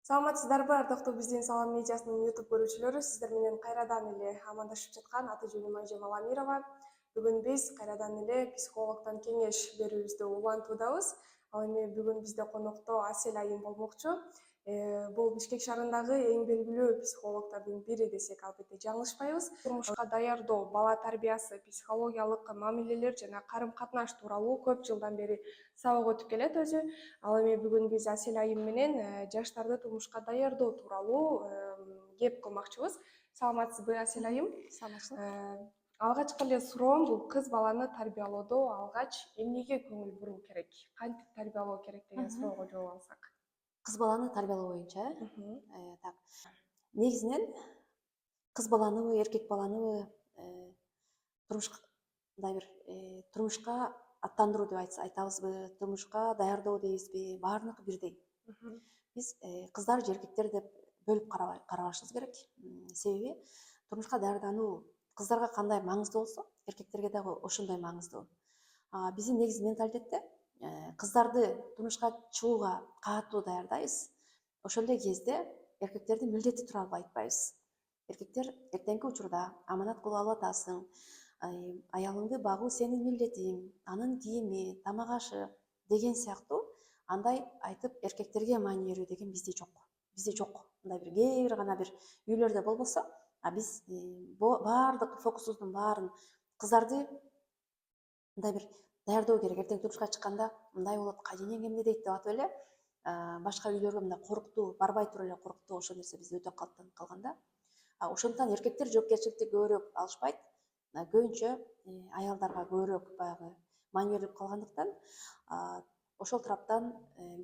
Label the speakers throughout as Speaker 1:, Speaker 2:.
Speaker 1: Саламатсыздарбы, ардактуу биздин Салам медиасынын YouTube көрүүчүлөрү, сиздер менен кайрадан эле амандашып жаткан аты жөнүм Айжем Аламирова. Бүгүн биз кайрадан эле психологдон кеңеш берүүбүздү улантуудабыз. Ал эми бүгүн бизде конокто Асель айым болмокчу. Бул Бишкек шаарындагы эң белгилүү психологдордун бири десек албетте жаңылышпайбыз. Турмушка даярдоо, бала тарбиясы, психологиялык мамилелер жана карым катнаш тууралуу көп жылдан бери сабак өтүп келет өзү. Ал эми бүгүн биз Асель айым менен жаштарды турмушка даярдоо тууралуу кеп кылмакчыбыз. Саламатсызбы, Асель айым?
Speaker 2: Саламатчылык.
Speaker 1: Алгачкы эле суроом бул кыз баланы тарбиялоодо алгач эмнеге көңүл буруу керек? Кантип тарбиялоо керек деген суроого жооп алсак.
Speaker 2: Кыз баланы тарбиялоо боюнча,
Speaker 1: Мхм.
Speaker 2: так. Негизинен кыз баланыбы, эркек баланыбы турмушка мындай бир турмушка аттандыруу деп айтабызбы, турмушка даярдоо дейбизби, баарыныгы бирдей.
Speaker 1: Мхм.
Speaker 2: Биз кыздар же эркектер деп бөлүп карабашыбыз керек. Себеби турмушка даярдануу кыздарга кандай маңыздуу болсо, эркектерге дагы ошондой маңыздуу. Биздин негизи менталитетте кыздарды турмушка чыгууга кааттуу даярдайбыз. Ошол эле кезде эркектердин милдети тууралуу айтпайбыз. Эркектер эртеңки учурда аманат кылып алып атасың, аялыңды багуу сенин милдетиң, анын кийими, тамак ашы деген сыяктуу андай айтып эркектерге маани берүү деген бизде жок. Бизде жок. Мындай бир кээ бир гана бир үйлөрдө болбосо, биз баардык фокусубуздун баарын кыздарды мындай бир даярдоо керек. Эртең турмушка чыкканда мындай болот, кайненең эмне дейт деп атып эле башка үйлөргө мындай коркуттуу, барбай туруп эле коркуттуу ошол нерсе бизде өтө калыптанып калган да. Ошондуктан эркектер жоопкерчиликти көбүрөөк алышпайт. Көбүнчө аялдарга көбүрөөк баягы маани берилип калгандыктан, ошол тараптан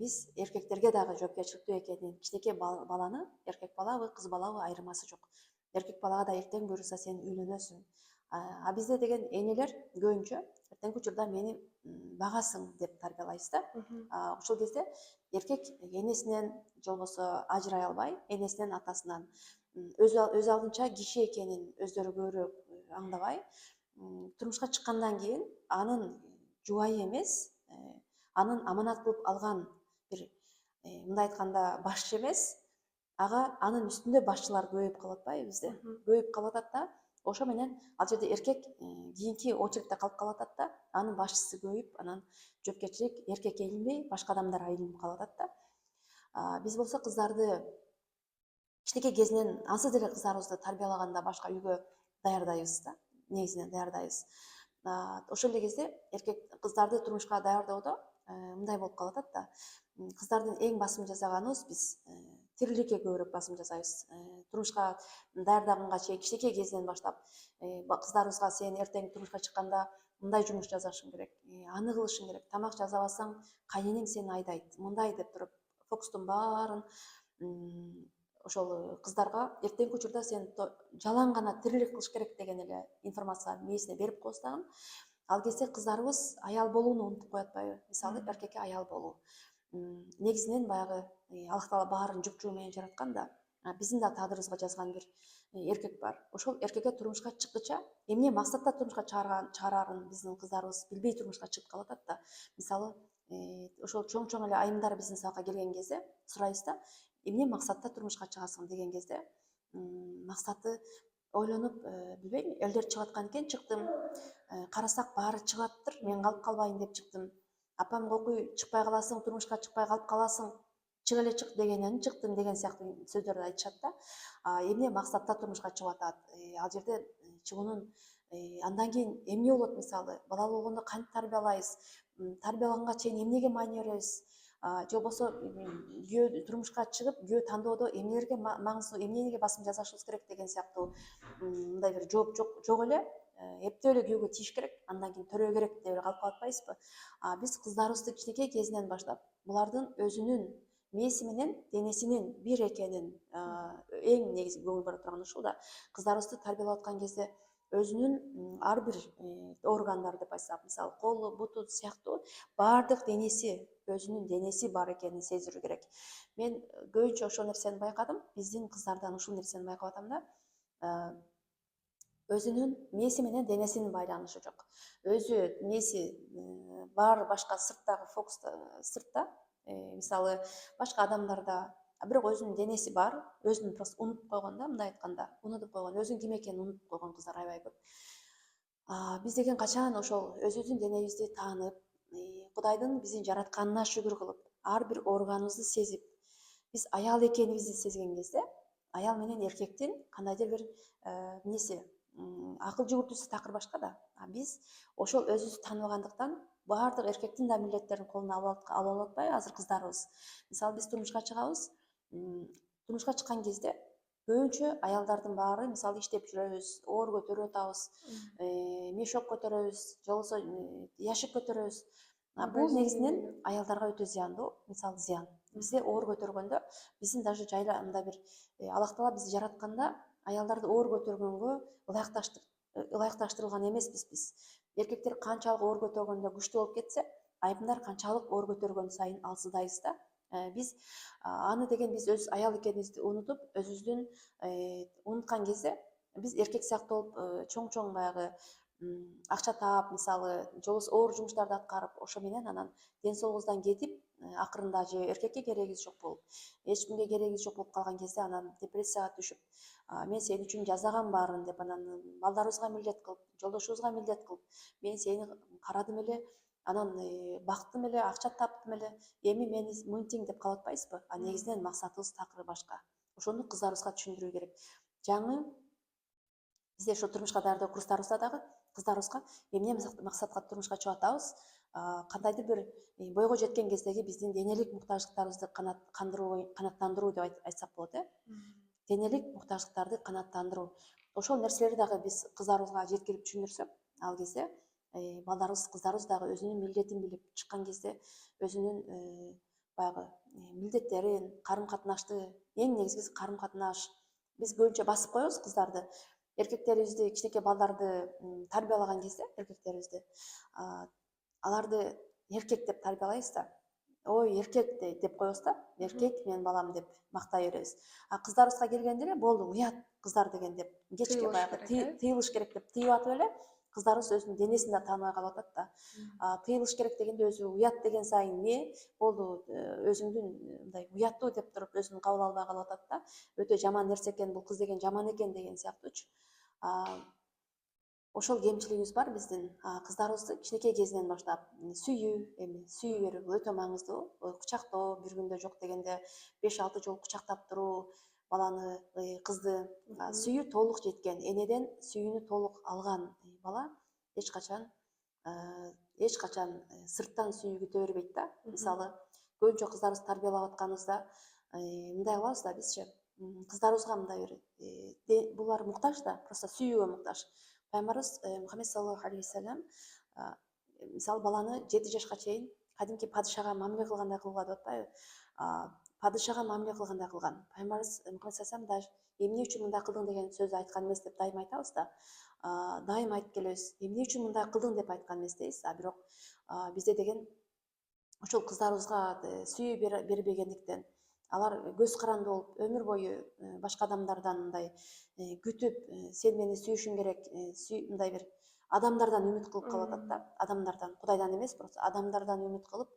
Speaker 2: биз эркектерге дагы жоопкерчиликтүү экенин, кичинекей баланы эркек балабы, кыз балабы айырмасы жок. Эркек балага да эртең буюрса сен үйлөнөсүң. Бизде деген энелер көбүнчө эртеңки учурда мени багасың деп тарбиялайбыз да. Ошол кезде эркек энесинен же болбосо ажырай албай, энесинен, атасынан өз алдынча киши экенин өздөрү көбүрөөк аңдабай, турмушка чыккандан кийин анын жубайы эмес, анын аманат кылып алган бир мындай айтканда башчы эмес, анын үстүндө башчылар көбөйүп калып атпайбы бизде? Көбөйүп калып атат да, ошо менен ал жерде эркек кийинки очередте калып калып атат да, анын башчысы көбөйүп, анан жоопкерчилик эркекке илинбей, башка адамдарга илинип калып атат да. Биз болсо кыздарды кичинекей кезинен ансыз деле кыздарыбызды тарбиялаганда башка үйгө даярдайбыз да, негизинен даярдайбыз. Ошол эле кезде эркек кыздарды турмушка даярдоодо мындай болуп калып атат да. Кыздардын эң басым жасаганыбыз биз тириликке көбүрөөк басым жасайбыз. Турмушка даярдаганга чейин кичинекей кезинен баштап кыздарыбызга сен эртең турмушка чыкканда мындай жумуш жасашың керек, аны кылышың керек, тамак жасабасаң кайненең сени айдайт, мындай деп туруп фокустун баарын ошол кыздарга эртеңки учурда сен жалаң гана тирилик кылыш керек деген эле информацияны мээсине берип коебуз дагы. Ал кезде кыздарыбыз аял болууну унутуп коет атпайбы? Мисалы, эркекке аял болуу. Негизинен баягы Аллах Таала баарын жуп-жуу менен жараткан да. Биздин да тагдырыбызга жазган бир эркек бар. Ошол эркекке турмушка чыккыча эмне максатта турмушка чыгарарын биздин кыздарыбыз билбей турмушка чыгып калып атат да. Мисалы, ошол чоң эле айымдар биздин сабакка келген кезде сурайбыз да, эмне максатта турмушка чыгасың деген кезде, максаты ойлонуп, билбейм, элдер чыгып аткан экен, чыктым. Карасак баары чыгып атыптыр, мен калып калбайын деп чыктым. Апам кокуй, чыкпай каласың, турмушка чыкпай калып каласың, чык эле чык дегенен чыктым деген сыяктуу сөздөрдү айтышат да. Эмне максатта турмушка чыгып атат? Ал жерде чыгуунун андан кийин эмне болот, мисалы, бала болгондо кантип тарбиялайбыз? Тарбиялаганга чейин эмнеге маани беребиз? Же болбосо күйөө турмушка чыгып, күйөө тандоодо эмнелерге маңыздуу, эмнеге басым жасашыбыз керек деген сыяктуу мындай бир жооп жок эле. Эптеп эле күйөөгө тийиш керек, андан кийин төрөө керек деп эле калып калып атпайбызбы? Биз кыздарыбызды кичинекей кезинен баштап булардын өзүнүн мээси менен денесинин бир экенин эң негизи көңүл бура турган ушул да. Кыздарыбызды тарбиялап аткан кезде өзүнүн ар бир органдары деп айтсак, мисалы, колу, буту сыяктуу баардык денеси, өзүнүн денеси бар экенин сездирүү керек. Мен көбүнчө ошол нерсени байкадым, биздин кыздардан ушул нерсени байкап атам да. Өзүнүн мээси менен денесинин байланышы жок. Өзү мээси баары башка сырттагы фокус сыртта. Мисалы, башка адамдарда бирок өзүнүн денеси бар, өзүн просто унутуп койгон да, мындай айтканда унутуп койгон, өзүнүн ким экенин унутуп койгон кыздар аябай көп. Биз деген качан ошол өзүбүздүн денебизди таанып, Кудайдын биздин жаратканына шүгүр кылып, ар бир органыбызды сезип, биз аял экенибизди сезген кезде, аял менен эркектин кандайдыр бир эмеси, акыл жүгүртүүсү такыр башка да. Биз ошол өзүбүздү тааныбагандыктан баардык эркектин да милдеттерин колуна алып атпайбы азыр кыздарыбыз. Мисалы биз турмушка чыгабыз, турмушка чыккан кезде көбүнчө аялдардын баары мисалы иштеп жүрөбүз, оор көтөрүп атабыз, мешок көтөрөбүз, же болбосо ящик көтөрөбүз. Бул негизинен аялдарга өтө зыяндуу, мисалы зыян. Бизде оор көтөргөндө биздин даже жайла мындай бир Аллах Таала бизди жаратканда аялдарды оор көтөргөнгө ылайыкташтырылган эмеспиз биз. Эркектер канчалык оор көтөргөндө күчтүү болуп кетсе, айымдар канчалык оор көтөргөн сайын алсыздайбыз да. Биз аны деген биз өз аял экенибизди унутуп, өзүбүздүн унуткан кезде биз эркек сыяктуу болуп чоң баягы акча таап, мисалы, же болбосо оор жумуштарды аткарып, ошо менен анан ден соолугубуздан кетип, акырында же эркекке керегибиз жок болуп, эч кимге керегибиз жок болуп калган кезде анан депрессияга түшүп, мен сен үчүн жасагам баарын деп, анан балдарыбызга милдет кылып, жолдошубузга милдет кылып, мен сени карадым эле, анан бактым эле, акча таптым эле, эми мени мынтиң деп калып атпайбызбы? Негизинен максатыбыз такыр башка. Ошону кыздарыбызга түшүндүрүү керек. Жаңы бизде ошо турмушка даярдоо курстарыбызда дагы кыздарыбызга эмне максатка турмушка чыгып атабыз, кандайдыр бир бойго жеткен кездеги биздин денелик муктаждыктарыбызды канааттандыруу деп айтсак болот, денелик муктаждыктарды канааттандыруу. Ошол нерселерди дагы биз кыздарыбызга жеткирип түшүндүрсөк, ал кезде балдарыбыз, кыздарыбыз дагы өзүнүн милдетин билип чыккан кезде, өзүнүн баягы милдеттерин, карым катнашты, эң негизгиси карым катнаш. Биз көбүнчө басып коебуз кыздарды. Эркектерибизди, кичинекей балдарды тарбиялаган кезде, эркектерибизди аларды эркек деп тарбиялайбыз да. Ой, эркек деп коебуз да. Эркек менин балам деп мактай беребиз. Кыздарыбызга келгенде эле болду, уят кыздар деген деп, кечке баягы тыйылыш керек деп тыйып атып эле, кыздарыбыз өзүнүн денесин да тааныбай калып атат да. Тыйылыш керек дегенде өзү уят деген сайын эмне болду, өзүңдүн мындай уяттуу деп туруп өзүн кабыл албай калып атат да. Өтө жаман нерсе экен, бул кыз деген жаман экен деген сыяктуучу. Ошол кемчилигибиз бар биздин. Кыздарыбызды кичинекей кезинен баштап сүйүү берүү бул өтө маңыздуу. Кучактоо, бир күндө жок дегенде 5-6 жолу кучактап туруу, баланы, кызды сүйүү толук жеткен, энеден сүйүүнү толук алган бала эч качан сырттан сүйүү күтө бербейт да. Мисалы, көбүнчө кыздарыбызды тарбиялап атканыбызда мындай кылабыз да бизчи. Кыздарыбызга мындай бир булар муктаж да, просто сүйүүгө муктаж. Пайгамбарыбыз Мухаммед саллаллаху алейхи вассалам мисалы баланы 7 жашка чейин кадимки падышага мамиле кылгандай кылууга деп атпайбы? Падышага мамиле кылгандай кылган. Пайгамбарыбыз Мухаммед саллаллаху алейхи вассалам даже эмне үчүн мындай кылдың деген сөздү айткан эмес деп дайым айтабыз да. Дайым айтып келебиз. Эмне үчүн мындай кылдың деп айткан эмес дейбиз. Бирок бизде деген ошол кыздарыбызга сүйүү бербегендиктен, алар көз каранды болуп, өмүр бою башка адамдардан мындай күтүп, сен мени сүйүшүң керек, мындай бир адамдардан үмүт кылып калып атат да. Адамдардан, Кудайдан эмес, просто адамдардан үмүт кылып,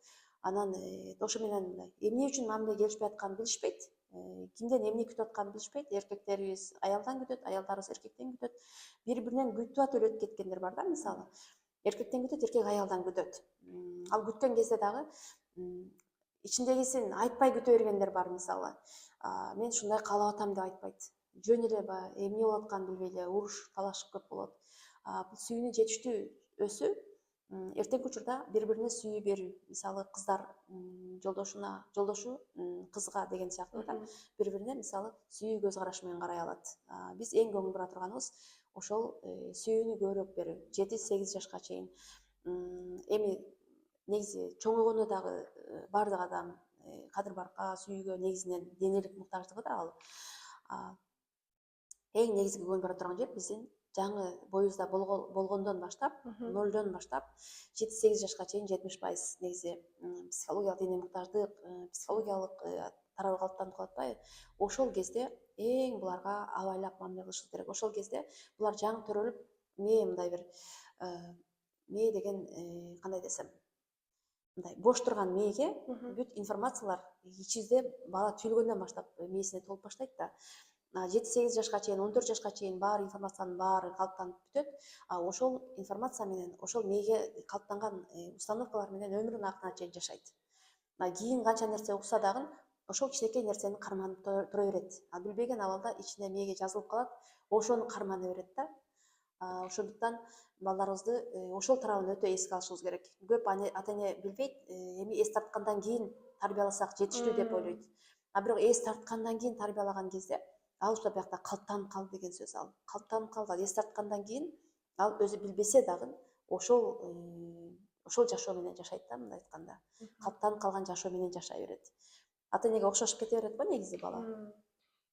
Speaker 2: анан ошо менен эмне үчүн мамиле келишпей атканын билишпейт. Кимден эмне күтүп атканын билишпейт. Эркектерибиз аялдан күтөт, аялдарыбыз эркектен күтөт. Бири-биринен күтүп атып өтүп кеткендер бар да, мисалы. Эркектен күтөт, эркек аялдан күтөт. Ал күткөн кезде дагы ичиндегисин айтпай күтө бергендер бар, мисалы. Мен ушундай каалап атам деп айтпайт. Жөн эле эмне болуп атканын билбей эле уруш, талаш көп болот. Бул сүйүүнүн жетиштүү өсү эртеңки учурда бири-бирине сүйүү берүү. Мисалы, кыздар жолдошу кызга деген сыяктуу да. Бири-бирине мисалы сүйүү көз карашы менен карай алат. Биз эң көңүл бура турганыбыз ошол сүйүүнү көбүрөөк берүү. 7-8 жашка чейин. Эми негизи чоңойгондо дагы баардык адам кадыр баркка, сүйүүгө негизинен денелик муктаждыгы да ал. Эң негизги көңүл бура турган жер биздин жаңы боюбузда болгондон баштап, 0дон баштап 7-8 жашка чейин 70% негизи психологиялык дене муктаждык, психологиялык тарабы калыптанып калып атпайбы? Ошол кезде эң буларга абайлап мамиле кылышыбыз керек. Ошол кезде булар жаңы төрөлүп, мындай бир деген кандай десем, мындай бош турган мээге бүт информациялар ичибизде бала түйүлгөндөн баштап мээсине толуп баштайт да. 7-8 жашка чейин, 14 жашка чейин баары информациянын баары калыптанып бүтөт. Ошол информация менен, ошол мээге калыптанган установкалар менен өмүрүнүн акырына чейин жашайт. Кийин канча нерсе укса дагы ошол кичинекей нерсени карманып тура берет. Билбеген абалда ичине мээге жазылып калат, ошону кармана берет да. Ошондуктан балдарыбызды ошол тарабын өтө эске алышыбыз керек. Көп ата эне билбейт, эми эс тарткандан кийин тарбияласак жетиштүү деп ойлойт. Бирок эс тарткандан кийин тарбиялаган кезде ал ушул биякта калыптанып калды деген сөз ал. Калыптанып калган, эс тарткандан кийин ал өзү билбесе дагы ошол жашоо менен жашайт да, мындай айтканда. Калыптанып калган жашоо менен жашай берет. Ата энеге окшошуп кете берет го негизи бала.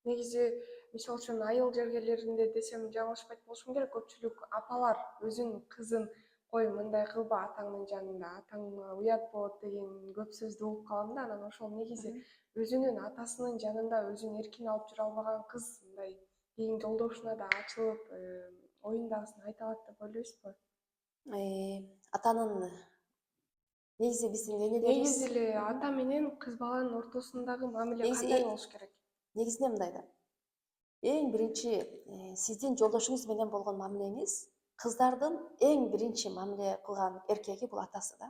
Speaker 1: Негизи мисалы үчүн айыл жергелеринде десем жаңылышпайт болушум керек, көпчүлүк апалар өзүнүн кызын кой мындай кылба атаңдын жанында, атаңа уят болот деген көп сөздү угуп калам да, анан ошол негизи өзүнүн атасынын жанында өзүн эркин алып жүрө албаган кыз мындай кийин жолдошуна да ачылып, оюндагысын айта алат деп ойлойсузбу?
Speaker 2: Атанын негизи биздин энелерибиз
Speaker 1: Негизи эле ата менен кыз баланын ортосундагы мамиле кандай болуш керек?
Speaker 2: Негизинен мындай да. Эң биринчи сиздин жолдошуңуз менен болгон мамилеңиз кыздардын эң биринчи мамиле кылган эркеги бул атасы да.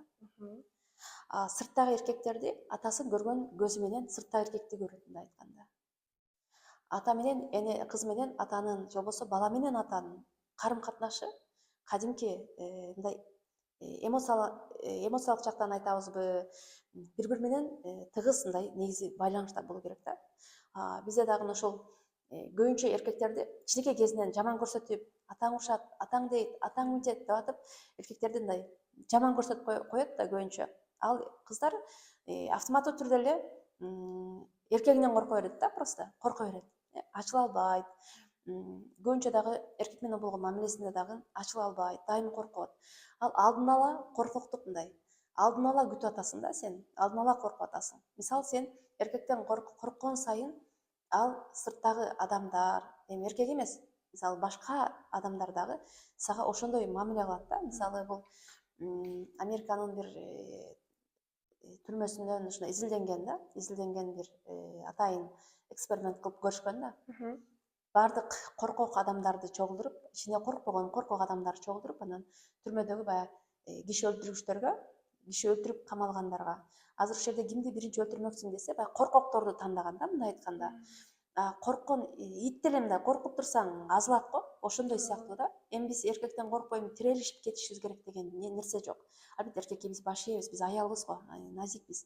Speaker 2: Сырттагы эркектерди атасы көргөн көзү менен сырттагы эркекти көрөт, мындай айтканда. Ата менен кыз менен атанын, же болбосо бала менен атанын карым катнашы кадимки мындай эмоциялык жактан айтабызбы, бири-бири менен тыгыз мындай негизи байланышта болуу керек да. Бизде дагы ошол көбүнчө эркектерди кичинекей кезинен жаман көрсөтүп, атаң урушат, атаң дейт, атаң мынтет деп атып, эркектерди мындай жаман көрсөтүп коет да көбүнчө. Ал кыздар автоматтуу түрдө эле эркегинен корко берет да, просто корко берет. Ачыла албайт. Көбүнчө дагы эркек менен болгон мамилесинде дагы ачыла албайт, дайыма коркот. Ал алдын ала коркоктук мындай. Алдын ала күтүп атасың да сен, алдын ала коркуп атасың. Мисалы сен эркектен корккон сайын ал сырттагы адамдар, эми эркек эмес, мисалы башка адамдар дагы сага ошондой мамиле кылат да. Мисалы бул Американын бир түрмөсүнөн ушундай изилденген бир атайын эксперимент кылып көрүшкөн да. Бардык коркок адамдарды чогултуруп, ичине коркок адамдарды чогултуруп, анан түрмөдөгү баягы киши өлтүргүчтөргө, киши өлтүрүп камалгандарга азыр ушул жерде кимди биринчи өлтүрмөксүң десе, баягы коркокторду тандаган да, мындай айтканда. Корккон ит деле мындай коркуп турсаң азылат го, ошондой сыяктуу да. Эми биз эркектен коркпой тирелишип кетишибиз керек деген нерсе жок. Албетте эркекке биз баш ийебиз, биз аялбыз го, назикпиз.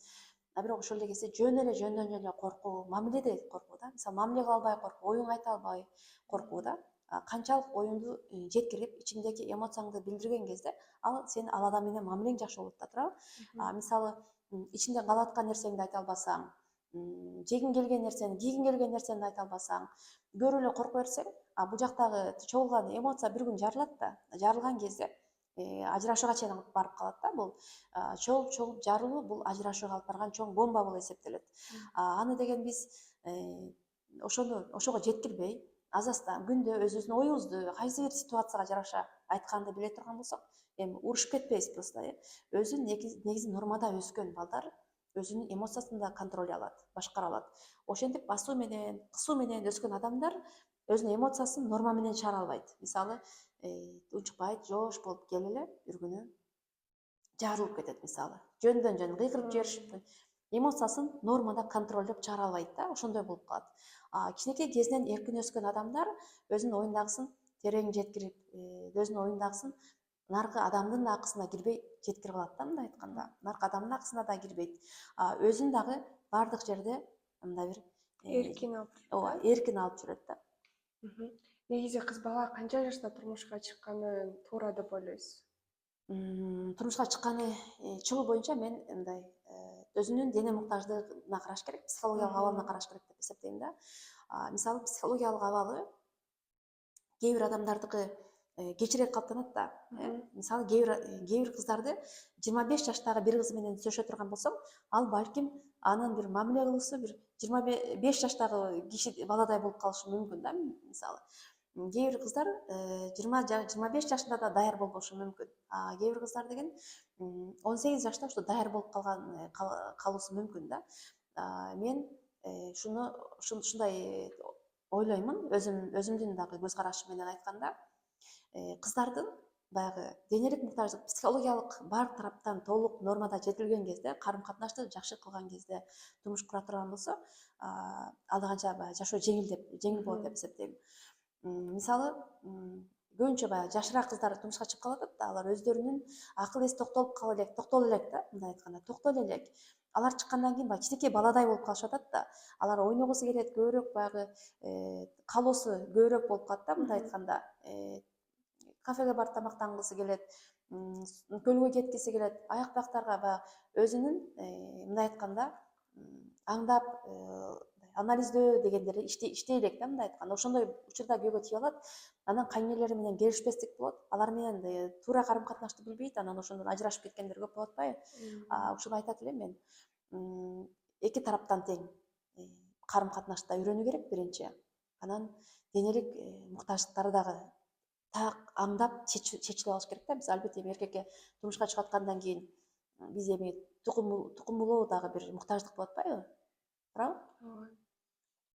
Speaker 2: Бирок ошол эле кезде жөндөн эле коркуу, мамиледе коркуу да. Мисалы мамиле кыла албай коркуу, оюн айта албай коркуу да. Канчалык оюңду жеткирип, ичиңдеги эмоцияңды билдирген кезде, ал сен ал адам менен мамилең жакшы болот да, туурабы? Мисалы ичиңден калып аткан нерсеңди айта албасаң, жегиң келген нерсени, кийгиң келген нерсени айта албасаң, көрүп эле корко берсең, бул жактагы чогулган эмоция бир күн жарылат да. Жарылган кезде ажырашууга чейин алып барып калат да. Бул чогулуп жарылуу бул ажырашууга алып барган чоң бомба болуп эсептелет. Аны деген биз ошого жеткирбей, азастан күндө өзүбүздүн оюбузду кайсы бир ситуацияга жараша айтканды биле турган болсок, эми урушуп кетпейбиз просто. Өзү негизи нормада өскөн балдар өзүнүн эмоциясын да контролдой алат, башкара алат. Ошентип басуу менен, кысуу менен өскөн адамдар өзүнүн эмоциясын норма менен чыгара албайт. Мисалы, унчукпайт, жоош болуп келип эле бир күнү жарылып кетет мисалы. Жөндөн жөн кыйкырып жиберишип, эмоциясын нормада контролдоп чыгара албайт да, ошондой болуп калат. Кичинекей кезинен эркин өскөн адамдар өзүнүн оюндагысын терең жеткирип, өзүнүн оюндагысын наркы адамдын акысына кирбей жеткирип алат да, мындай айтканда. Наркы адамдын акысына да кирбейт. Өзүн дагы бардык жерде мындай бир
Speaker 1: Эркин алып жүрөт.
Speaker 2: Ооба, эркин алып жүрөт да.
Speaker 1: Негизи кыз бала канча жашта турмушка чыкканы туура деп ойлойсуз?
Speaker 2: Турмушка чыкканы чыгуу боюнча мен мындай өзүнүн дене муктаждыгына караш керек, психологиялык абалына караш керек деп эсептейм да. Мисалы психологиялык абалы кээ бир адамдардыкы кечирээк калыптанат да. Мисалы кээ бир кыздарды 25 жаштагы бир кыз менен сүйлөшө турган болсоң, ал балким анын бир мамиле кылуусу бир 25 жаштагы киши баладай болуп калышы мүмкүн да, мисалы. кээ бир кыздар 20-25 жашында да даяр болбошу мүмкүн. Кээ бир кыздар деген 18 жашта ушу даяр болуп калуусу мүмкүн да. Мен ушундай ойлоймун, өзүмдүн дагы көз карашым менен айтканда, кыздардын баягы денелик муктаждык, психологиялык баардык тараптан толук нормада жетилген кезде, карым катнашты жакшы кылган кезде турмуш кура турган болсо, анда канча баягы жашоо жеңил болот деп эсептейм. Мисалы, көбүнчө баягы жашыраак кыздар турмушка чыгып калып атат да, алар өздөрүнүн акыл эси токтоло элек да, мындай айтканда, токтоло элек. Алар чыккандан кийин баягы кичинекей баладай болуп калышып атат да. Алар ойногусу келет, көбүрөөк баягы каалоосу көбүрөөк болуп калат да, мындай айтканда. Кафеге барып тамактангысы келет, көлгө кеткиси келет, аяк бактарга баягы өзүнүн мындай айтканда аңдап анализдөө дегендери иштей элек да, мындай айтканда. Ошондой учурда күйөөгө тийип алат. Анан кайненелери менен келишпестик болот. Алар менен туура карым катнашты билбейт, анан ошондон ажырашып кеткендер көп болуп атпайбы? Ушуну айтат элем мен. Эки тараптан тең карым катнашты үйрөнүү керек биринчи. Анан денелик муктаждыктары дагы так аңдап чечилип алыш керек да. Биз албетте эркекке турмушка чыгып аткандан кийин биз эми тукумулуу дагы бир муктаждык болуп атпайбы? Туурабы?
Speaker 1: Ооба.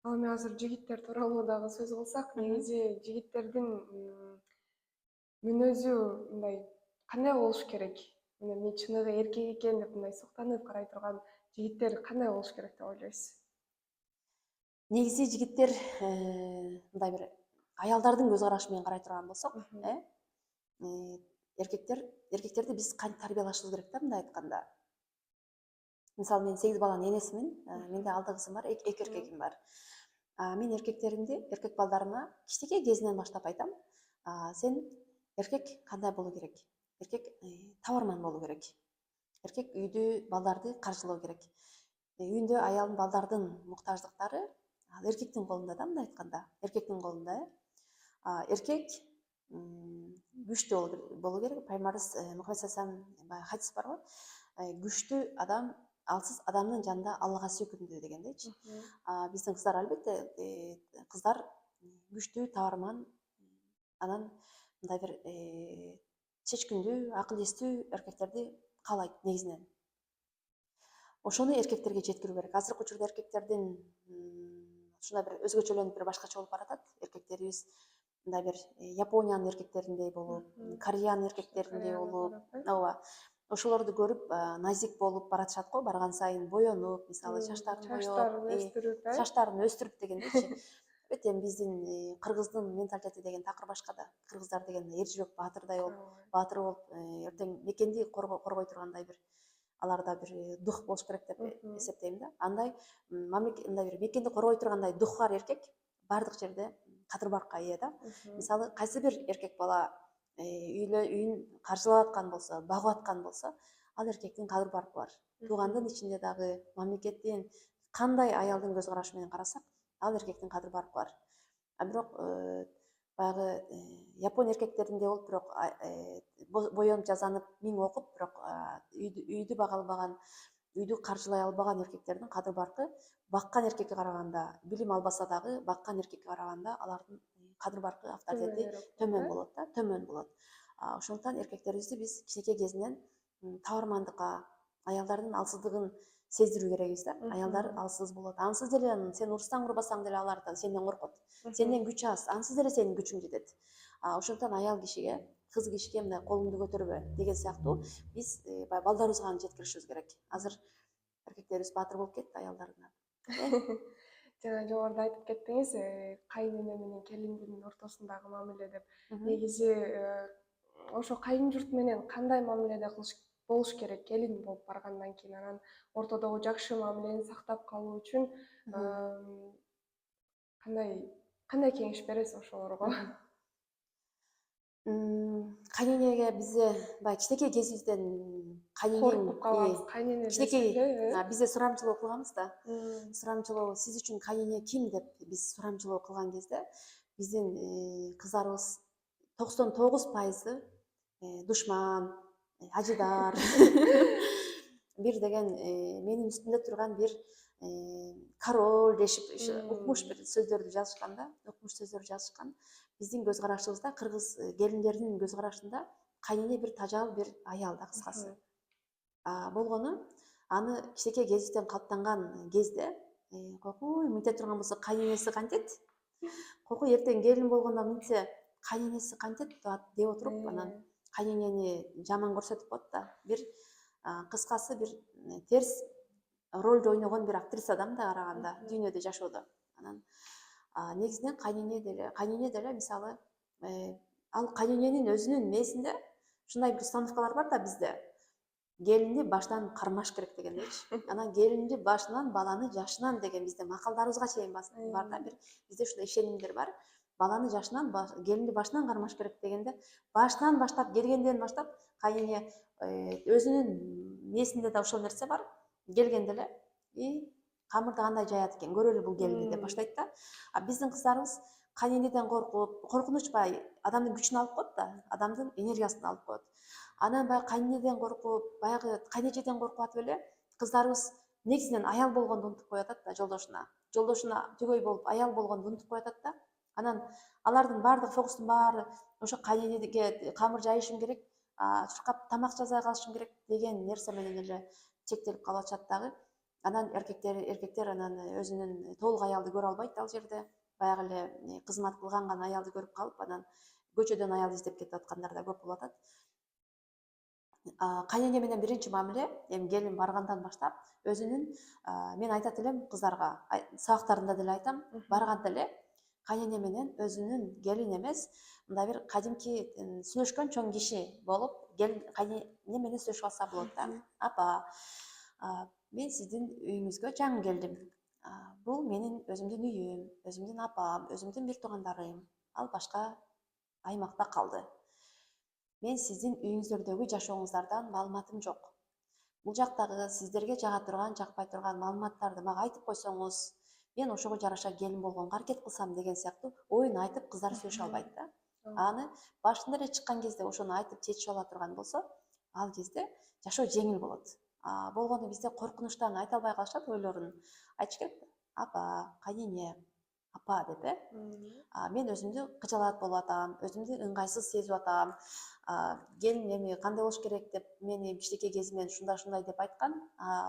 Speaker 1: Ал эми азыр жигиттер тууралуу дагы сөз кылсак, негизи жигиттердин мүнөзү мындай кандай болуш керек? Мына мен чыныгы эркек экен деп мындай суктанып карай турган жигиттер кандай болуш керек деп ойлойсуз?
Speaker 2: Негизи жигиттер мындай бир аялдардын көз карашы менен карай турган болсок, эркектерди биз кантип тарбиялашыбыз керек да, мындай айтканда. Мисалы, мен 8 баланын энесимин, менде 6 кызым бар, 2 эркегим бар. Мен эркек балдарыма кичинекей кезинен баштап айтам. Сен эркек кандай болуу керек? Эркек табарман болуу керек. Эркек үйдү, балдарды каржылоо керек. Үйүндө аялдын, балдардын муктаждыктары ал эркектин колунда да, мындай айтканда. Эркектин колунда, эркек күчтүү болуу керек. Пайгамбарыбыз Мухаммед саллаллаху алейхи вассалам хадис бар го. Күчтүү адам алсыз адамдын жанында Аллага сүйкүмдүү дегендейчи. Биздин кыздар албетте кыздар күчтүү, табарман, анан мындай бир чечкиндүү, акыл эстүү эркектерди каалайт негизинен. Ошону эркектерге жеткирүү керек. Азыркы учурда эркектердин ушундай бир өзгөчөлөнүп бир башкача болуп баратат. Эркектерибиз мындай бир Япониянын эркектериндей болуп, Кореянын эркектериндей болуп, ооба. Ошолорду көрүп назик болуп баратышат го, барган сайын боенуп, мисалы чачтарын өстүрүп дегендейчи. Албетте биздин кыргыздын менталитети деген такыр башка да. Кыргыздар деген эр-жүрөк баатыр болуп, эртең мекенди коргой тургандай бир аларда бир дух болуш керек деп эсептейм да. Андай бир мекенди коргой тургандай дух бар эркек баардык жерде кадыр баркка ээ да. Мисалы, кайсы бир эркек бала үйүн каржылап аткан болсо, багып аткан болсо, ал эркектин кадыр баркы бар. Туугандын ичинде дагы, мамлекеттин кандай аялдын көз карашы менен карасак, ал эркектин кадыр баркы бар. Бирок баягы Япон эркектериндей болуп, бирок боенуп жазанып, миң окуп, бирок үйдү бага албаган, үйдү каржылай албаган эркектердин кадыр баркы баккан эркекке караганда, билим албаса дагы баккан эркекке караганда алардын кадыр баркы, авторитети төмөн болот да, төмөн болот. Ошондуктан эркектерибизди биз кичинекей кезинен табармандыкка, аялдардын алсыздыгын сездирүү керекбиз да. Аялдар алсыз болот. Ансыз деле сен урсаң, урбасаң деле алар да сенден коркот. Сенден күч аз, ансыз деле сенин күчүң жетет. Ошондуктан аял кишиге, кыз кишиге мындай колуңду көтөрбө деген сыяктуу биз баягы балдарыбызга аны жеткиришибиз керек. Азыр эркектерибиз баатыр болуп кетти аялдарына.
Speaker 1: Жана жогоруда айтып кеттиңиз, кайнене менен келиндин ортосундагы мамиле деп. Негизи ошо кайын журт менен кандай мамиледе болуш керек келин болуп баргандан кийин, анан ортодогу жакшы мамилени сактап калуу үчүн кандай кеңеш бересиз ошолорго?
Speaker 2: Кайненеге бизде баягы кичинекей кезибизден
Speaker 1: Коркуп калабыз, кайнене
Speaker 2: кичинекей бизде сурамчылоо кылганбыз да. Сурамчылоо, сиз үчүн кайнене ким деп биз сурамчылоо кылган кезде биздин кыздарыбыз 99% душман, ажыдар. Бир деген менин үстүмдө турган бир король дешип укмуш бир сөздөрдү жазышкан да, укмуш сөздөрдү жазышкан. Биздин көз карашыбызда, кыргыз келиндеринин көз карашында кайнене бир тажал бир аял да кыскасы. Болгону аны кичинекей кезиктен калыптанган кезде койкуй мынте турган болсо кайненеси кантет? Койкуй эртең келин болгондо мынтсе кайненеси кантет деп отуруп, анан кайненени жаман көрсөтүп коет да. Бир кыскасы бир терс ролду ойногон бир актриса мындай караганда дүйнөдө жашоодо. Анан негизинен кайнене деле мисалы ал кайнененин өзүнүн мээсинде ушундай бир установкалар бар да бизде. Келинди башынан кармаш керек дегендейчи. Анан келинди башынан, баланы жашынан деген бизде макалдарыбызга чейин бар да, бир бизде ушундай ишенимдер бар. Баланы жашынан, келинди башынан кармаш керек дегенде, башынан баштап, келгенден баштап кайнене өзүнүн мээсинде да ошол нерсе бар. Келгенде эле камырды кандай жаят экен, көрөлү бул келинди деп баштайт да. Биздин кыздарыбыз кайненеден коркуп, коркунучпай адамдын күчүн алып коет да, адамдын энергиясын алып коет. Анан баягы кайненеден коркуп, баягы кайнежеден коркуп атып эле кыздарыбыз негизинен аял болгонду унутуп коюп атат да, жолдошуна түгөй болуп аял болгонду унутуп коюп атат да. Анан алардын баардык фокустун баары ошо кайненеге камыр жайышым керек, чуркап тамак жасай калышым керек деген нерсе менен эле чектелип калып атышат дагы. Анан эркектер анан өзүнүн толук аялды көрө албайт ал жерде. Баягы эле кызмат кылган гана аялды көрүп калып, анан көчөдөн аял издеп кетип аткандар да көп болуп атат. Кайнене менен биринчи мамиле эми келин баргандан баштап өзүнүн мен айтат элем кыздарга, сабактарымда деле айтам, барганда эле кайнене менен өзүнүн келин эмес, мындай бир кадимки сүйлөшкөн чоң киши болуп, кайнене менен сүйлөшүп алса болот да. Апа, мен сиздин үйүңүзгө жаңы келдим. Бул менин өзүмдүн үйүм, өзүмдүн апам, өзүмдүн бир туугандарым. Ал башка аймакта калды. Мен сиздин үйүңүздөрдөгү жашооңуздардан маалыматым жок. Бул жактагы сиздерге жага турган, жакпай турган маалыматтарды мага айтып койсоңуз, мен ошого жараша келин болгонго аракет кылсам деген сыяктуу оюн айтып кыздар сүйлөшө албайт да. Аны башында эле чыккан кезде ошону айтып чечип ала турган болсо, ал кезде жашоо жеңил болот. Болгону бизде коркунучтан айта албай калышат ойлорун. Айтыш керек, апа, кайнене, апа деп мен өзүмдү кыжалат болуп атам, өзүмдү ыңгайсыз сезип атам. Келин эми кандай болуш керек деп мени кичинекей кезимден ушундай деп айткан.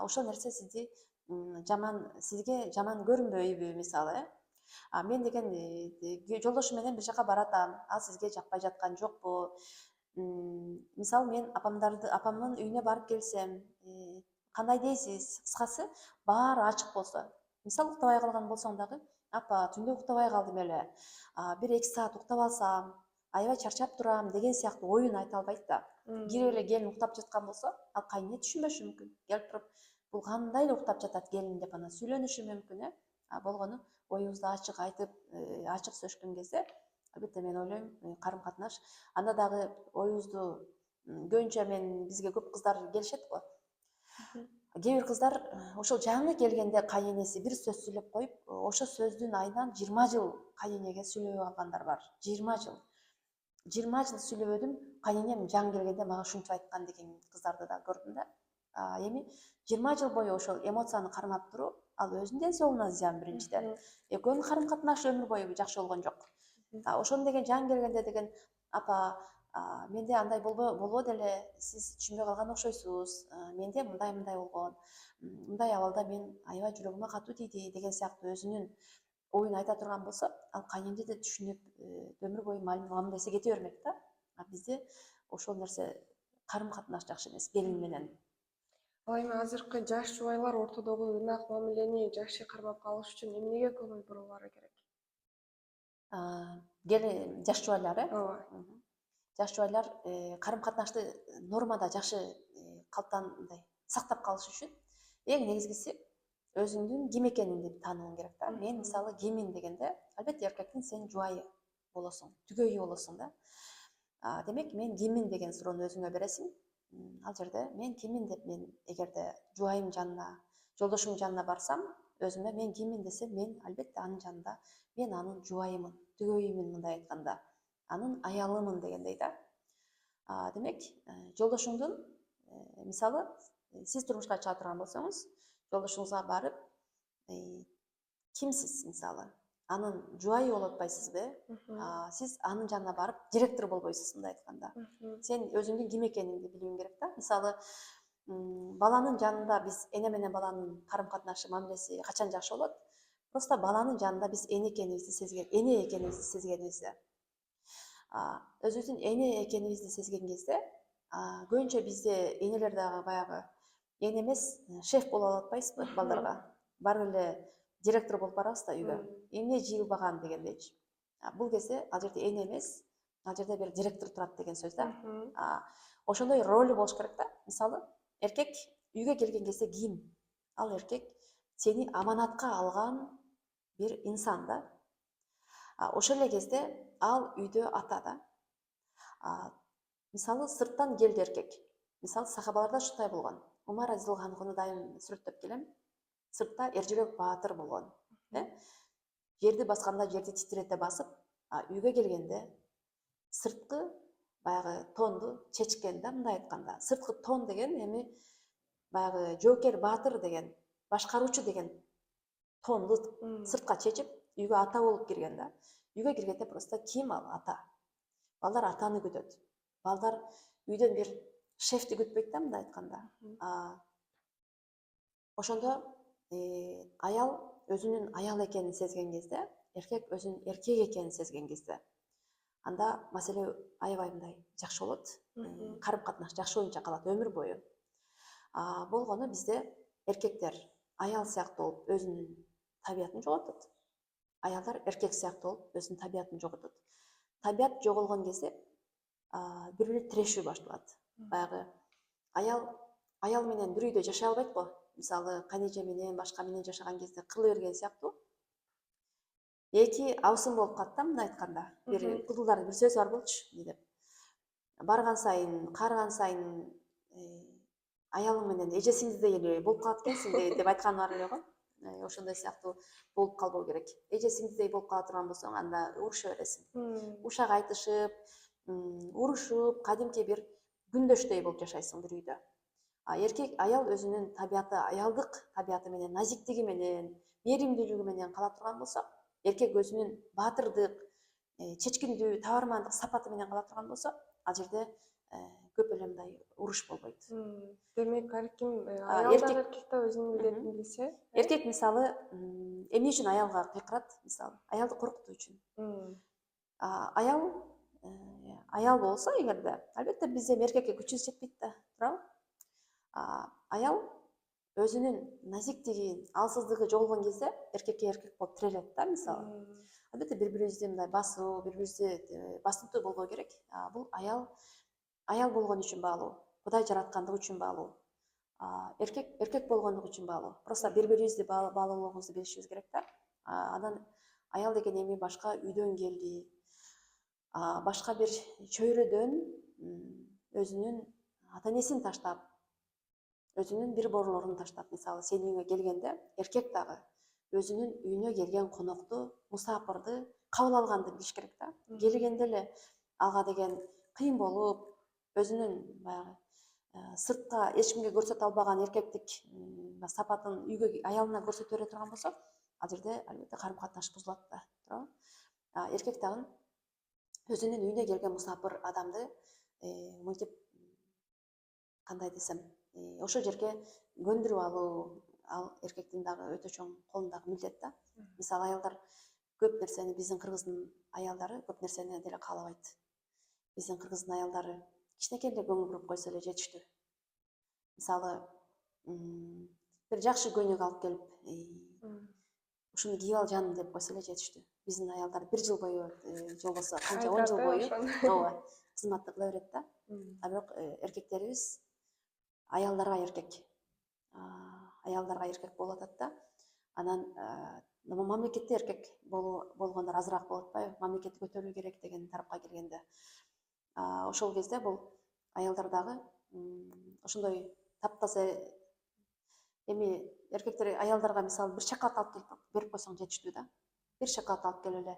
Speaker 2: Ошол нерсе сизге жаман көрүнбөйбү мисалы, мен деген жолдошум менен бир жака баратам, ал сизге жакпай жаткан жокпу? Мисалы мен апамдын үйүнө барып келсем, кандай дейсиз? Кыскасы, баары ачык болсо. Мисалы уктабай калган болсоң дагы, апа, түндө уктабай калдым эле. 1-2 саат уктап алсам, аябай чарчап турам деген сыяктуу оюн айта албайт да. Кирип эле келин уктап жаткан болсо, ал кайнене түшүнбөшү мүмкүн. Келип туруп, бул кандай эле уктап жатат келин деп анан сүйлөнүшү мүмкүн, болгону оюбузду ачык айтып, ачык сүйлөшкөн кезде, албетте мен ойлойм, карым катнаш. Анда дагы оюбузду көбүнчө бизге көп кыздар келишет го. Кээ бир кыздар ошол жаңы келгенде кайненеси бир сөз сүйлөп коюп, ошол сөздүн айынан 20 жыл кайненеге сүйлөбөй калгандар бар. 20 жыл. 20 жыл сүйлөбөдүм, кайненем жаңы келгенде мага ушинтип айткан деген кыздарды да көрдүм да. Эми 20 жыл бою ошол эмоцияны кармап туруу, ал өзүнүн ден соолугуна зыян биринчиден. Экөөнүн карым катнашы өмүр бою жакшы болгон жок. Ошону деген жаңы келгенде деген, апа, менде андай болбоду эле, сиз түшүнбөй калган окшойсуз, менде мындай болгон, мындай абалда мен аябай жүрөгүмө катуу тийди деген сыяктуу өзүнүн оюн айта турган болсо, ал кайнене да түшүнүп, өмүр бою мамилеси кете бермек да. Бизде ошол нерсе карым катнаш жакшы эмес келин менен.
Speaker 1: Ал эми азыркы жаш жубайлар ортодогу ынак мамилени жакшы кармап калыш үчүн эмнеге көңүл бурулары керек?
Speaker 2: Жаш жубайлар,
Speaker 1: Ооба.
Speaker 2: Жаш жубайлар карым катнашты нормада жакшы сактап калыш үчүн эң негизгиси өзүңдүн ким экениңди таануың керек да. Мен мисалы киммин дегенде, албетте эркектин сен жубайы болосуң, түгөйү болосуң да. Демек, мен киммин деген суроону өзүңө бересиң. Ал жерде мен киммин деп мен эгерде жубайым жанына, жолдошумдун жанына барсам, өзүмө мен киммин десем, мен албетте анын жанында мен анын жубайымын, түгөйүмүн мындай айтканда, анын аялымын дегендей да. Демек, жолдошуңдун мисалы сиз турмушка чыга турган болсоңуз, жолдошуңузга барып, ким сиз мисалы анын жубайы болуп атпайсызбы? Сиз анын жанына барып директор болбойсуз мындай айтканда. Сен өзүңдүн ким экениңди билүүң керек да. Мисалы баланын жанында биз эне менен баланын карым катнашы мамилеси качан жакшы болот? Просто баланын жанында биз эне экенибизди сезгенибизде. Өзүбүздүн эне экенибизди сезген кезде көбүнчө бизде энелер дагы баягы эне эмес, шеф болуп алып атпайсызбы балдарга? Барып эле директор болуп барабыз да үйгө. Эмне жыйылбаган дегендейчи. Бул кезде ал жерде эне эмес, ал жерде бир директор турат деген сөз да. Ошондой роль болуш керек да. Мисалы, эркек үйгө келген кезде ким? Ал эркек сени аманатка алган бир инсан да. Ошол эле кезде ал үйдө ата да. Мисалы, сырттан келди эркек. Мисалы, сахабаларда ушундай болгон. Умар разияллаху анхуну дайым сүрөттөп келем. Сыртта эржебек баатыр болгон. Жерди басканда жерди титирете басып, үйгө келгенде сырткы баягы тонду чечкен да, мындай айтканда. Сырткы тон деген эми баягы жоокер баатыр деген, башкаруучу деген тонду сыртка чечип, үйгө ата болуп кирген да. Үйгө киргенде просто ким ал? Ата. Балдар атаны күтөт. Балдар үйдөн бир шефти күтпөйт да, мындай айтканда. Ошондо аял өзүнүн аял экенин сезген кезде, эркек өзүнүн эркек экенин сезген кезде, анда маселе аябай мындай жакшы болот. Карым катнаш жакшы боюнча калат өмүр бою. Болгону бизде эркектер аял сыяктуу болуп өзүнүн табиятын жоготот. Аялдар эркек сыяктуу болуп өзүнүн табиятын жоготот. Табият жоголгон кезде бири-бири тирешүү башталат. Баягы аял менен бир үйдө жашай албайт го. Мисалы, канеже менен, башка менен жашаган кезде кыла берген сыяктуу. Эки абысым болуп калат да, мындай айтканда. Бир кудулдардын бир сөзү бар болчу, эмне деп. Барган сайын, карыган сайын аялың менен эжесиңиздей эле болуп калат экенсиң деп айтканы бар эле го. Ошондой сыяктуу болуп калбоо керек. Эжесиңиздей болуп кала турган болсоң, анда уруша бересиң. Ушак айтышып, урушуп, кадимки бир күндөшдөй болуп жашайсың бир үйдө. Эркек аял өзүнүн табияты, аялдык табияты менен, назиктиги менен, мээримдүүлүгү менен кала турган болсо, эркек өзүнүн баатырдык, чечкиндүү, табармандык сапаты менен кала турган болсо, ал жерде көп эле мындай уруш болбойт.
Speaker 1: Демек, ар ким аял да эркек да өзүнүн милдетин билсе,
Speaker 2: эркек мисалы эмне үчүн аялга кыйкырат? Мисалы, аялды коркутуу үчүн. Аял болсо эгерде, албетте биз эми эркекке күчүбүз жетпейт да, туурабы? Аял өзүнүн назиктиги, алсыздыгы жоголгон кезде эркекке эркек болуп тирелет да, мисалы. Албетте бири-бирибизди мындай басуу, бири-бирибизди басымтуу болбоо керек. Бул аял болгон үчүн баалуу, Кудай жараткандыгы үчүн баалуу. Эркек болгондугу үчүн баалуу. Просто бири-бирибизди баалуулугубузду билишибиз керек да. Анан аял деген эми башка үйдөн келди, башка бир чөйрөдөн өзүнүн ата энесин таштап, өзүнүн бир борлорун таштап, мисалы, сенин үйүңө келгенде, эркек дагы өзүнүн үйүнө келген конокту, мусафырды кабыл алганды билиш керек да. Келгенде эле ага деген кыйын болуп, өзүнүн баягы сыртка эч кимге көрсөтө албаган эркектик сапатын үйгө аялына көрсөтө бере турган болсо, ал жерде албетте карым катнаш бузулат да, туурабы? Эркек дагы өзүнүн үйүнө келген мусафыр адамды мынтип, кандай десем, ошол жерге көндүрүп алуу, ал эркектин дагы өтө чоң колундагы милдет да. Мисалы, аялдар көп нерсени, биздин кыргыздын аялдары көп нерсени деле каалабайт. Биздин кыргыздын аялдары кичинекей эле көңүл буруп койсо эле жетиштүү. Мисалы, бир жакшы көйнөк алып келип, ушуну кийип ал жаным деп койсо эле жетиштүү. Биздин аялдар бир жыл бою, же болбосо канча 10 жыл бою ооба кызматты кыла берет да. Бирок эркектерибиз аялдарга эркек болуп атат да. Анан мамлекетте эркек болгондор азыраак болуп атпайбы? Мамлекет көтөрүлүү керек деген тарапка келгенде. Ошол кезде бул аялдар дагы ошондой таптаза эми эркектер аялдарга мисалы бир шоколад алып келип берип койсоң жетиштүү да. Бир шоколад алып келип эле,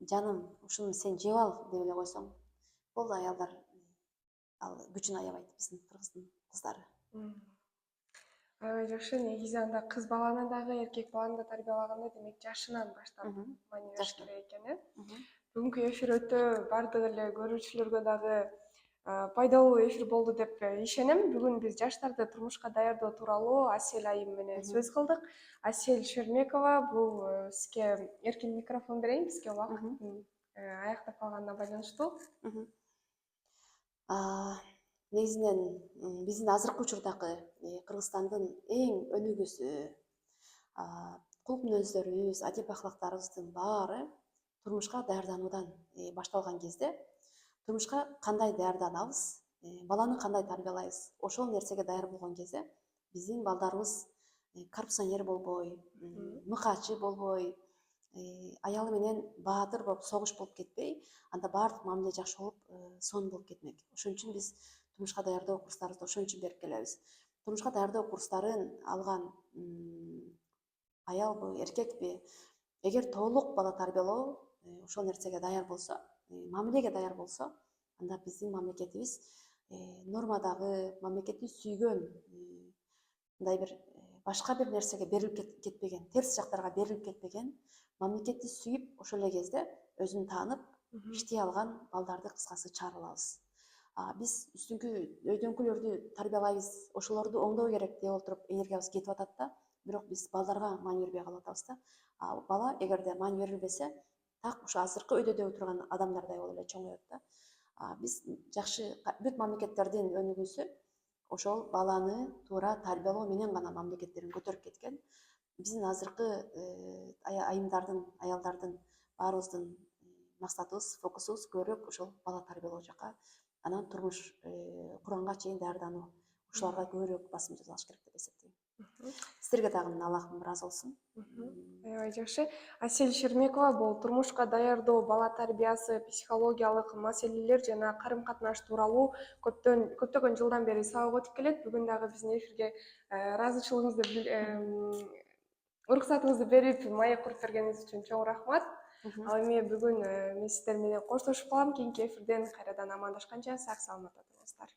Speaker 2: жаным, ушуну сен жеп ал деп эле койсоң, болду, аялдар ал күчүн аябайт, биздин кыргыздын кыздары.
Speaker 1: Аябай жакшы. Негизи анда кыз баланы дагы, эркек баланы да тарбиялаганда демек жашынан баштап маани бериш
Speaker 2: Жаштан.
Speaker 1: керек экен, э?
Speaker 2: Мгм.
Speaker 1: Бүгүнкү эфир өтө бардык эле көрүүчүлөргө дагы пайдалуу эфир болду деп ишенем. Бүгүн биз жаштарды турмушка даярдоо тууралуу Асель айым менен
Speaker 2: Мгм.
Speaker 1: сөз кылдык. Асель Шермекова, бул сизге эркин микрофон берейин. Бизге
Speaker 2: Мгм.
Speaker 1: убакыттын аяктап калганына байланыштуу.
Speaker 2: Мгм. Негизинен биздин азыркы учурдагы Кыргызстандын эң өнүгүүсү, кулк мүнөздөрүбүз, адеп ахлактарыбыздын баары турмушка даярдануудан башталган кезде турмушка кандай даярданабыз, баланы кандай тарбиялайбыз, ошол нерсеге даяр болгон кезде биздин балдарыбыз коррупционер болбой, мыкаачы болбой, аялы менен баатыр болуп согуш болуп кетпей, анда баардык мамиле жакшы болуп, сонун болуп кетмек. Ошон үчүн биз турмушка даярдоо курстарыбызды ошон үчүн берип келебиз. Турмушка даярдоо курстарын алган аялбы, эркекпи, эгер толук бала тарбиялоо ошол нерсеге даяр болсо, мамилеге даяр болсо, анда биздин мамлекетибиз нормадагы, мамлекетти сүйгөн, мындай бир башка бир нерсеге берилип кетпеген, терс жактарга берилип кетпеген, мамлекетти сүйүп, ошол эле кезде өзүн таанып, иштей алган балдарды кыскасы чыгара алабыз. Биз үстүңкү өйдөңкүлөрдү тарбиялайбыз, ошолорду оңдоо керек деп отуруп энергиябыз кетип атат да, бирок биз балдарга маани бербей калып атабыз да. Бала эгерде маани берилбесе, так ушу азыркы өйдөдө отурган адамдардай болуп эле чоңоет да. Биз жакшы бүт мамлекеттердин өнүгүүсү ошол баланы туура тарбиялоо менен гана мамлекеттерин көтөрүп кеткен. Биздин азыркы айымдардын, аялдардын баарыбыздын максатыбыз, фокусубуз көбүрөөк ошол бала тарбиялоо жака, анан турмуш курганга чейин даярдануу. Ушуларга көбүрөөк басым жасалыш керек деп эсептейм. Сиздерге дагы Аллахым ыраазы болсун.
Speaker 1: Аябай жакшы. Асель Шермекова бул турмушка даярдоо, бала тарбиясы, психологиялык маселелер жана карым катнаш тууралуу көптөгөн жылдан бери сабак өтүп келет. Бүгүн дагы биздин эфирге ыраазычылыгыңызды, уруксатыңызды берип, маек куруп бергениңиз үчүн чоң рахмат. Ал эми бүгүн мен сиздер менен коштошуп калам. Кийинки эфирден кайрадан амандашканча сак саламатта туруңуздар.